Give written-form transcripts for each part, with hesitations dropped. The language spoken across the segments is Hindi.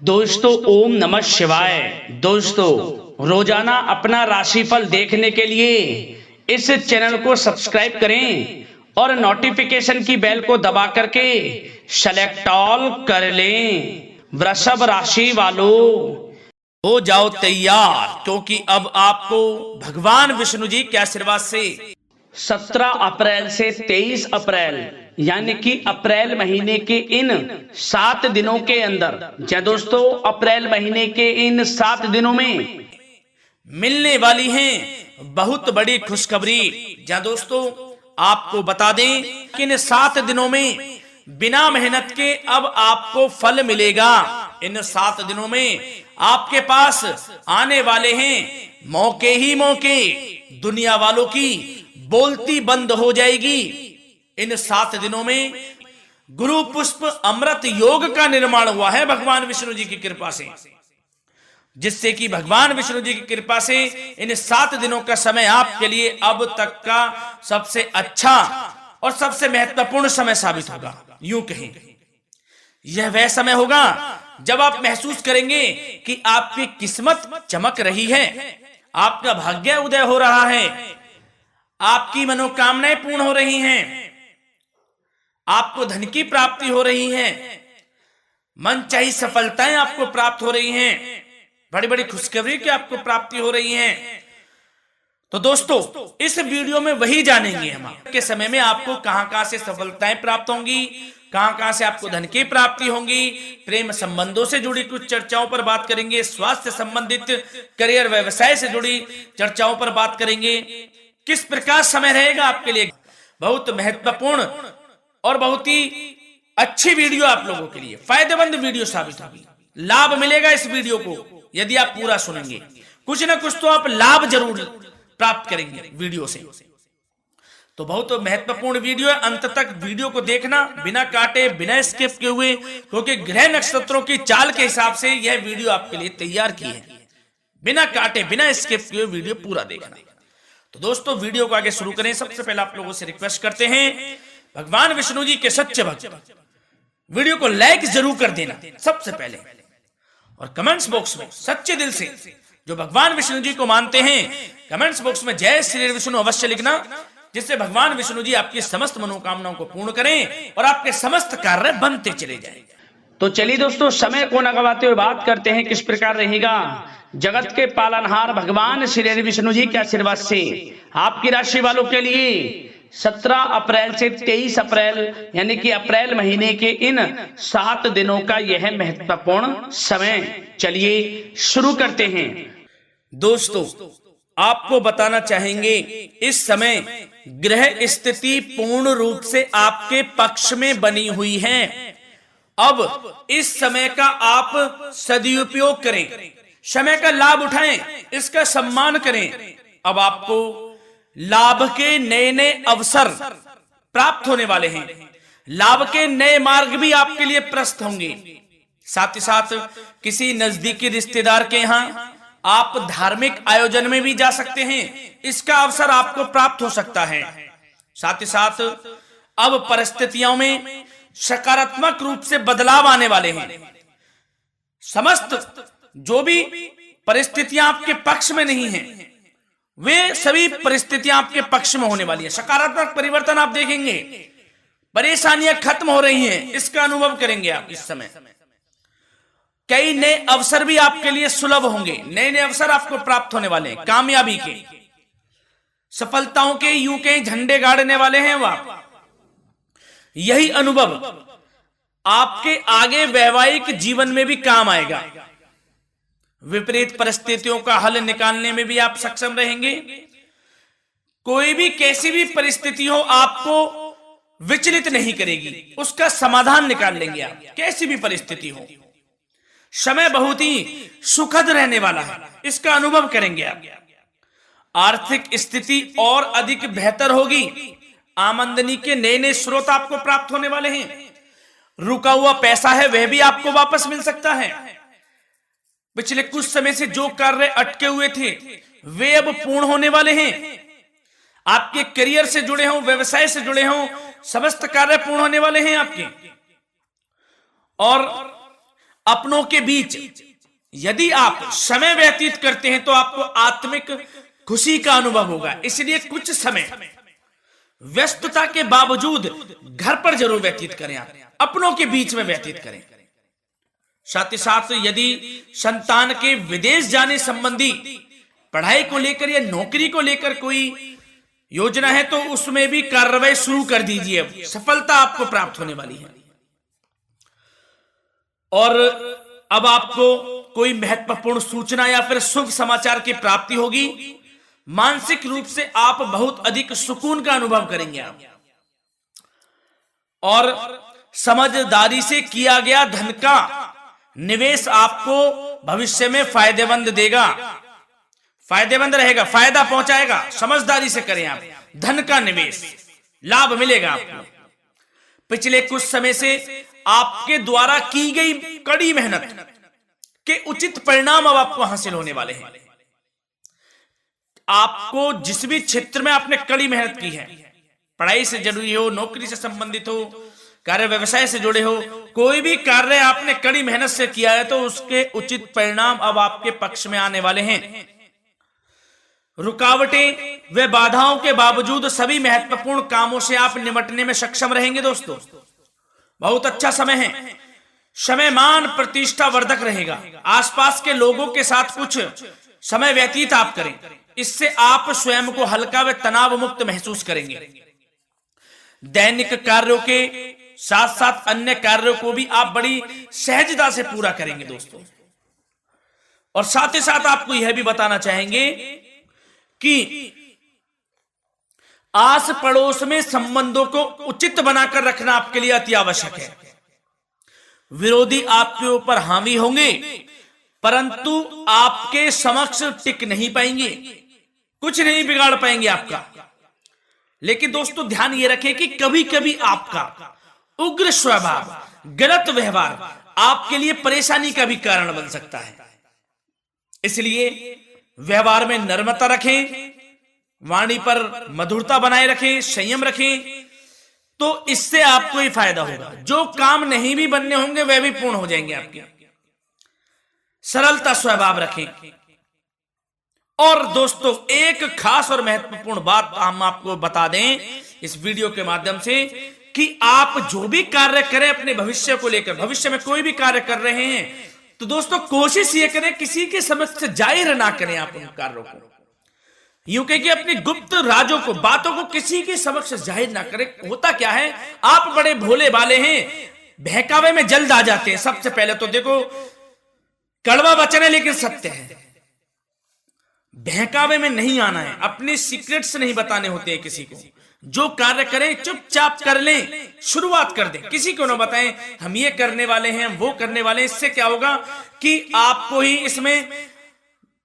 दोस्तों ओम नमः शिवाय। दोस्तों रोजाना अपना राशिफल देखने के लिए इस चैनल को सब्सक्राइब करें और नोटिफिकेशन की बेल को दबा करके सेलेक्ट ऑल कर लें। वृषभ राशि वालों हो जाओ तैयार, क्योंकि अब आपको भगवान विष्णु जी के आशीर्वाद से 17 अप्रैल से 23 अप्रैल यानी कि अप्रैल महीने के इन 7 दिनों के अंदर, क्या दोस्तों अप्रैल महीने के इन 7 दिनों में मिलने वाली हैं बहुत बड़ी खुशखबरी। क्या दोस्तों आपको बता दें कि इन 7 दिनों में बिना मेहनत के अब आपको फल मिलेगा। इन 7 दिनों में आपके पास आने वाले हैं मौके ही मौके। दुनिया वालों की बोलती बंद हो जाएगी। इन 7 दिनों में गुरु पुष्प अमृत योग का निर्माण हुआ है भगवान विष्णु जी की कृपा से, जिससे कि भगवान विष्णु जी की कृपा से इन 7 दिनों का समय आपके लिए अब तक का सबसे अच्छा और सबसे महत्वपूर्ण समय साबित होगा। यूं कहें यह वह समय होगा जब आप महसूस करेंगे कि आपकी किस्मत चमक रही है, आपका भाग्य उदय हो रहा है, आपकी मनोकामनाएं पूर्ण हो रही हैं, आपको धन की प्राप्ति हो रही है, मनचाही सफलताएं आपको प्राप्त हो रही हैं, बड़ी बड़ी खुशखबरी की आपको प्राप्ति हो रही है। तो दोस्तों इस वीडियो में वही जानेंगे हम के समय में आपको कहां से सफलताएं प्राप्त होंगी, कहां से आपको धन की प्राप्ति होंगी, प्रेम संबंधों से जुड़ी कुछ चर्चाओं पर बात करेंगे, स्वास्थ्य संबंधित करियर व्यवसाय से जुड़ी चर्चाओं पर बात करेंगे। किस प्रकार समय रहेगा आपके लिए, बहुत महत्वपूर्ण और बहुत ही अच्छी वीडियो आप लोगों के लिए फायदेमंद वीडियो साबित होगी। लाभ मिलेगा इस वीडियो को यदि आप पूरा सुनेंगे, कुछ ना कुछ तो आप लाभ जरूर प्राप्त करेंगे वीडियो से। तो बहुत महत्वपूर्ण वीडियो है, अंत तक वीडियो को देखना बिना काटे बिना स्किप किए हुए, क्योंकि ग्रह नक्षत्रों की चाल के हिसाब से यह वीडियो आपके लिए तैयार की है। बिना काटे बिना स्किप किए वीडियो पूरा देखना। तो दोस्तों वीडियो को आगे शुरू करें। सबसे पहले आप लोगों से रिक्वेस्ट करते हैं, भगवान विष्णु जी के सच्चे भक्त वीडियो को लाइक जरूर कर देना सबसे पहले, और कमेंट्स बॉक्स में सच्चे दिल से जो भगवान विष्णु जी को मानते हैं कमेंट्स बॉक्स में जय श्री विष्णु अवश्य लिखना, जिससे भगवान विष्णु जी आपकी समस्त मनोकामनाओं को पूर्ण करें और आपके समस्त कार्य बनते चले जाएं। तो चलिए दोस्तों समय को न गवाते हुए बात करते हैं किस प्रकार रहेगा जगत के पालनहार भगवान श्री विष्णु जी के आशीर्वाद से आपकी राशि वालों के लिए 17 अप्रैल से 23 अप्रैल यानी कि अप्रैल महीने के इन 7 दिनों का यह महत्वपूर्ण समय। चलिए शुरू करते हैं। दोस्तों आपको बताना चाहेंगे इस समय ग्रह स्थिति पूर्ण रूप से आपके पक्ष में बनी हुई है। अब इस समय का आप सदुपयोग करें, समय का लाभ उठाएं, इसका सम्मान करें। अब आपको लाभ के नए नए अवसर प्राप्त होने वाले हैं, लाभ के नए मार्ग भी आपके लिए प्रशस्त होंगे। साथ ही साथ किसी नजदीकी रिश्तेदार के यहाँ आप धार्मिक आयोजन में भी जा सकते हैं, इसका अवसर आपको प्राप्त हो सकता है। साथ ही साथ अब परिस्थितियों में सकारात्मक रूप से बदलाव आने वाले हैं। समस्त जो भी परिस्थितियां आपके पक्ष में नहीं हैं, वे सभी परिस्थितियां आपके पक्ष में होने वाली है। सकारात्मक परिवर्तन आप देखेंगे, परेशानियां खत्म हो रही हैं, इसका अनुभव करेंगे आप इस समय। कई नए अवसर भी आपके लिए सुलभ होंगे, नए नए अवसर आपको प्राप्त होने वाले हैं, कामयाबी के, सफलताओं के, यूं के झंडे गाड़ने वाले हैं वह। यही अनुभव आपके आगे वैवाहिक जीवन में भी काम आएगा। विपरीत परिस्थितियों का हल निकालने में भी आप सक्षम रहेंगे। कोई भी कैसी भी परिस्थिति हो आपको विचलित नहीं करेगी, उसका समाधान निकाल लेंगे आप, कैसी भी परिस्थिति हो। समय बहुत ही सुखद रहने वाला है, इसका अनुभव करेंगे आप। आर्थिक स्थिति और अधिक बेहतर होगी, आमदनी के नए नए स्रोत आपको प्राप्त होने वाले हैं। रुका हुआ पैसा है वह भी आपको वापस मिल सकता है। पिछले कुछ समय से जो कार्य अटके हुए थे वे अब पूर्ण होने वाले हैं। आपके करियर से जुड़े हों, व्यवसाय से जुड़े हों, समस्त कार्य पूर्ण होने वाले हैं आपके। और अपनों के बीच यदि आप समय व्यतीत करते हैं तो आपको आत्मिक खुशी का अनुभव होगा। इसलिए कुछ समय व्यस्तता के बावजूद घर पर जरूर व्यतीत करें, आप अपनों के बीच में व्यतीत करें। साथ ही साथ यदि संतान के विदेश जाने संबंधी पढ़ाई को लेकर या नौकरी को लेकर कोई योजना है तो उसमें भी कार्रवाई शुरू कर दीजिए, सफलता आपको प्राप्त होने वाली है। और अब आपको कोई महत्वपूर्ण सूचना या फिर शुभ समाचार की प्राप्ति होगी। मानसिक रूप से आप बहुत अधिक सुकून का अनुभव करेंगे आप, और समझदारी से किया गया धन का निवेश आपको भविष्य में फायदेमंद देगा, फायदेमंद रहेगा, फायदा पहुंचाएगा। समझदारी से करें आप, धन का निवेश, लाभ मिलेगा आपको। पिछले कुछ समय से आपके द्वारा की गई कड़ी मेहनत के उचित परिणाम अब आपको हासिल होने वाले हैं। आपको जिस भी क्षेत्र में आपने कड़ी मेहनत की है, पढ़ाई से जुड़ी हो, नौकरी से संबंधित हो, कार्य व्यवसाय से जुड़े हो, कोई भी कार्य आपने कड़ी मेहनत से किया है तो उसके उचित परिणाम अब आपके पक्ष में आने वाले हैं। रुकावटें व बाधाओं के बावजूद सभी महत्वपूर्ण कामों से आप निपटने में सक्षम रहेंगे। दोस्तों बहुत अच्छा समय है, समय मान प्रतिष्ठा वर्धक रहेगा। आसपास के लोगों के साथ कुछ समय व्यतीत आप करें, इससे आप स्वयं को हल्का व तनाव मुक्त महसूस करेंगे। दैनिक कार्यों के साथ साथ अन्य कार्यों को भी आप बड़ी सहजता से पूरा करेंगे दोस्तों। और साथ ही साथ आपको यह भी बताना चाहेंगे कि आस पड़ोस में संबंधों को उचित बनाकर रखना आपके लिए अति आवश्यक है। विरोधी आपके ऊपर हावी होंगे परंतु आपके समक्ष टिक नहीं पाएंगे, कुछ नहीं बिगाड़ पाएंगे आपका। लेकिन दोस्तों ध्यान ये रखें कि कभी कभी आपका उग्र स्वभाव, गलत व्यवहार आपके लिए परेशानी का भी कारण बन सकता है। इसलिए व्यवहार में नम्रता रखें, वाणी पर मधुरता बनाए रखें, संयम रखें, तो इससे आपको ही फायदा होगा। जो काम नहीं भी बनने होंगे वह भी पूर्ण हो जाएंगे आपके। सरलता स्वभाव रखें। और दोस्तों एक खास और महत्वपूर्ण बात हम आपको बता दें इस वीडियो के माध्यम से कि आप जो भी कार्य करें अपने भविष्य को लेकर, भविष्य में कोई भी कार्य कर रहे हैं तो दोस्तों कोशिश ये करें किसी के समक्ष जाहिर ना करें आप उन कार्यों को। यूं कह कि अपनी गुप्त राजों को, बातों को किसी के समक्ष जाहिर ना करें। होता क्या है, आप बड़े भोले भाले हैं, बहकावे में जल्द आ जाते हैं। सबसे पहले तो देखो कड़वा वचन है लेकिन सत्य है, बहकावे में नहीं आना है, अपने सीक्रेट्स नहीं बताने होते हैं किसी को। जो कार्य करें चुपचाप कर लें, शुरुआत कर दें, किसी को ना बताएं हम ये करने वाले हैं, वो करने वाले हैं। इससे क्या होगा कि आपको ही इसमें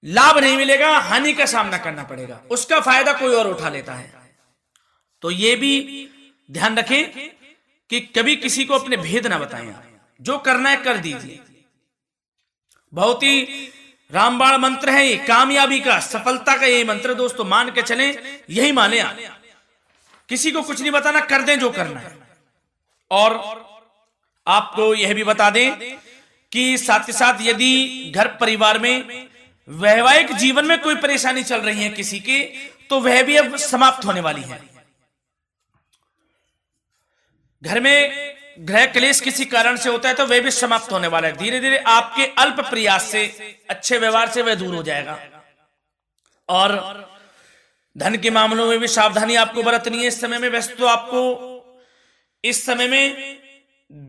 लाभ नहीं मिलेगा, हानि का सामना करना पड़ेगा, उसका फायदा कोई और उठा लेता है। तो ये भी ध्यान रखें कि कभी किसी को अपने भेद ना बताएं, जो करना है कर दीजिए। बहुत ही रामबाण मंत्र है ये, कामयाबी का, सफलता का यही मंत्र दोस्तों, मान के चलें, यही माने आप। किसी को कुछ नहीं बताना, कर दें जो करना है। और आपको यह भी बता दें कि साथ ही साथ यदि घर परिवार में वैवाहिक जीवन में कोई परेशानी चल रही है किसी की, तो वह भी अब समाप्त होने वाली है। घर में गृह क्लेश किसी कारण से होता है तो वह भी समाप्त होने वाला है। धीरे धीरे आपके अल्प प्रयास से, अच्छे व्यवहार से वह दूर हो जाएगा। और धन के मामलों में भी सावधानी आपको बरतनी है इस समय में। वैसे तो आपको इस समय में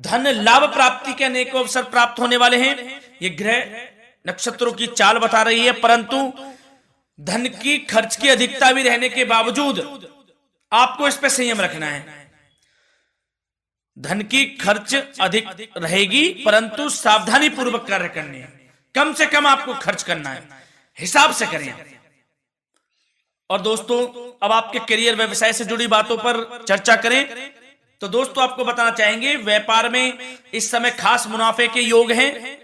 धन लाभ प्राप्ति के अनेक अवसर प्राप्त होने वाले हैं, ये ग्रह नक्षत्रों की चाल बता रही है। परंतु धन की खर्च की अधिकता भी रहने के बावजूद आपको इस पर संयम रखना है। धन की खर्च अधिक रहेगी परंतु सावधानी पूर्वक कार्य करने हैं, कम से कम आपको खर्च करना है, हिसाब से करें। और दोस्तों अब आपके करियर व्यवसाय से जुड़ी बातों पर चर्चा करें तो दोस्तों आपको बताना चाहेंगे व्यापार में इस समय खास मुनाफे के योग हैं।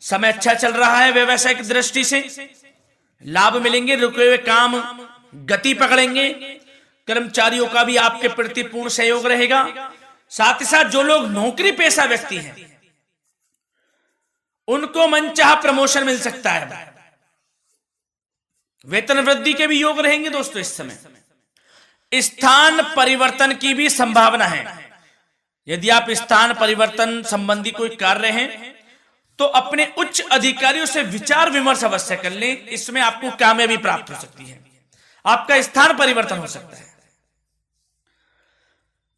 समय अच्छा चल रहा है, व्यवसाय की दृष्टि से लाभ मिलेंगे, रुके हुए काम गति पकड़ेंगे, कर्मचारियों का भी आपके प्रति पूर्ण सहयोग रहेगा। साथ ही साथ जो लोग नौकरी पेशा व्यक्ति हैं उनको मनचाहा प्रमोशन मिल सकता है। वेतन वृद्धि के भी योग रहेंगे दोस्तों इस समय। स्थान परिवर्तन की भी संभावना है। यदि आप स्थान परिवर्तन संबंधी कोई कार्य हैं तो अपने उच्च अधिकारियों से विचार विमर्श अवश्य कर लें, इसमें आपको कामयाबी प्राप्त हो सकती है, आपका स्थान परिवर्तन हो सकता है।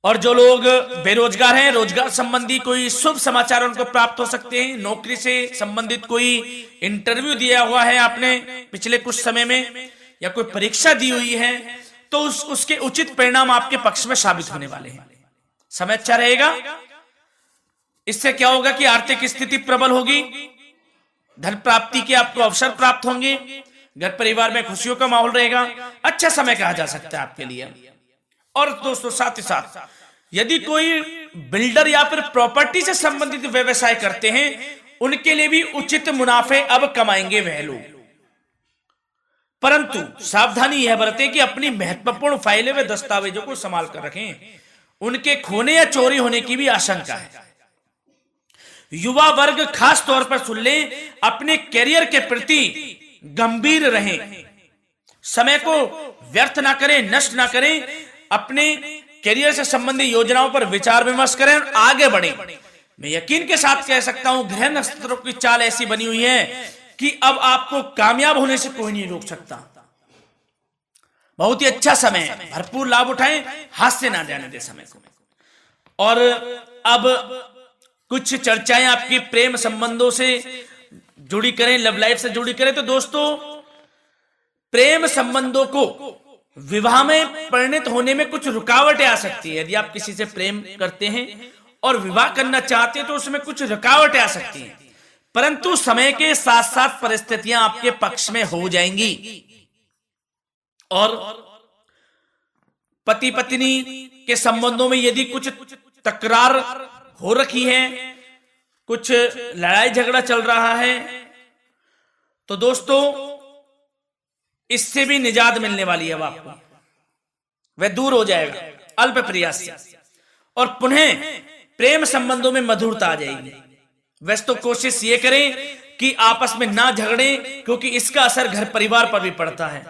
और जो लोग बेरोजगार हैं, रोजगार संबंधी कोई शुभ समाचार उनको प्राप्त हो सकते हैं। नौकरी से संबंधित कोई इंटरव्यू दिया हुआ है आपने पिछले कुछ समय में, या कोई परीक्षा दी हुई है, तो उसके उचित परिणाम आपके पक्ष में साबित होने वाले हैं। समय अच्छा रहेगा। इससे क्या होगा कि आर्थिक स्थिति प्रबल होगी, धन प्राप्ति के आपको अवसर प्राप्त होंगे, घर परिवार में खुशियों का माहौल रहेगा। अच्छा समय कहा जा सकता है आपके लिए। और दोस्तों साथ ही साथ यदि कोई बिल्डर या फिर प्रॉपर्टी से संबंधित व्यवसाय करते हैं, उनके लिए भी उचित मुनाफे अब कमाएंगे वह लोग। परंतु सावधानी यह बरतें कि अपनी महत्वपूर्ण फाइलें व दस्तावेजों को संभाल कर रखें, उनके खोने या चोरी होने की भी आशंका है। युवा वर्ग खास तौर पर सुन लें, अपने करियर के प्रति गंभीर रहें, समय को व्यर्थ ना करें, नष्ट ना करें, अपने करियर से संबंधित योजनाओं पर विचार विमर्श करें और आगे बढ़ें। मैं यकीन के साथ कह सकता हूं, ग्रह नक्षत्रों की चाल ऐसी बनी हुई है कि अब आपको कामयाब होने से कोई नहीं रोक सकता। बहुत ही अच्छा समय है, भरपूर लाभ उठाएं, हाथ से ना जाने दे समय को। और अब कुछ चर्चाएं आपकी प्रेम संबंधों से जुड़ी करें, लव लाइफ से जुड़ी करें। तो दोस्तों प्रेम संबंधों को विवाह में परिणत होने में कुछ रुकावटें आ सकती है। यदि आप किसी से प्रेम करते हैं और विवाह करना चाहते हैं तो उसमें कुछ रुकावटें आ सकती हैं, परंतु समय के साथ साथ परिस्थितियां आपके पक्ष में हो जाएंगी। और पति पत्नी के संबंधों में यदि कुछ तकरार हो रखी है, कुछ लड़ाई झगड़ा चल रहा है, तो दोस्तों इससे भी निजात मिलने वाली है। अब आपको वह दूर हो जाएगा अल्प प्रयास से, और पुनः प्रेम संबंधों में मधुरता आ जाएगी। वैसे तो कोशिश ये करें कि आपस में ना झगड़ें, क्योंकि इसका असर घर परिवार पर भी पड़ता है।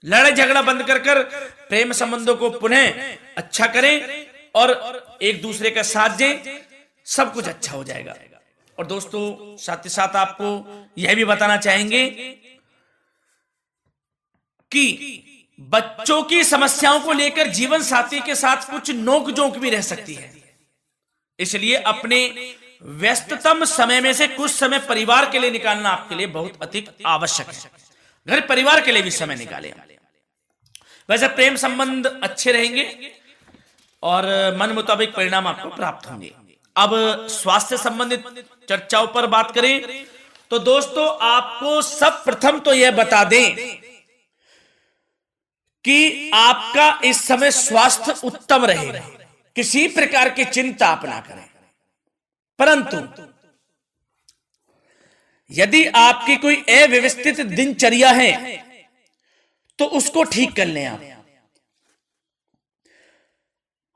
लड़ाई झगड़ा बंद कर प्रेम संबंधों को पुनः अच्छा करें और एक दूसरे का साथ दें, सब कुछ अच्छा हो जाएगा। और दोस्तों साथ ही साथ आपको यह भी बताना चाहेंगे कि बच्चों की समस्याओं को लेकर जीवन साथी के साथ कुछ नोकझोंक भी रह सकती है, इसलिए अपने व्यस्ततम समय में से कुछ समय परिवार के लिए निकालना आपके लिए बहुत अधिक आवश्यक है। घर परिवार के लिए भी समय निकालें। वैसे प्रेम संबंध अच्छे रहेंगे और मन मुताबिक परिणाम आपको प्राप्त होंगे। अब स्वास्थ्य संबंधित चर्चाओं पर बात करें तो दोस्तों आपको सब प्रथम तो यह बता दें कि आपका इस समय स्वास्थ्य उत्तम रहेगा, किसी प्रकार की चिंता आप ना करें। परंतु यदि आपकी कोई अव्यवस्थित दिनचर्या है तो उसको ठीक कर लें आप।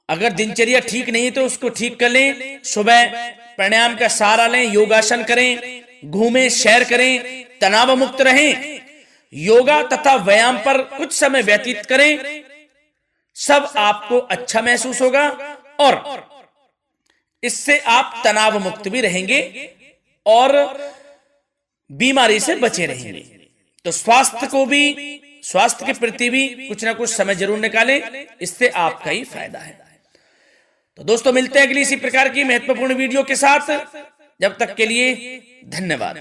अगर दिनचर्या ठीक नहीं तो उसको ठीक कर लें। सुबह प्राणायाम का सहारा लें, योगासन करें, घूमें, सैर करें, तनाव मुक्त रहें, योगा तथा व्यायाम पर कुछ समय व्यतीत करें। सब आपको अच्छा महसूस होगा और इससे आप तनाव मुक्त भी रहेंगे और बीमारी से बचे रहेंगे। तो स्वास्थ्य के प्रति भी कुछ ना कुछ समय जरूर निकालें, इससे आपका ही फायदा है। तो दोस्तों मिलते हैं अगली इसी प्रकार की महत्वपूर्ण वीडियो के साथ। जब तक के लिए धन्यवाद।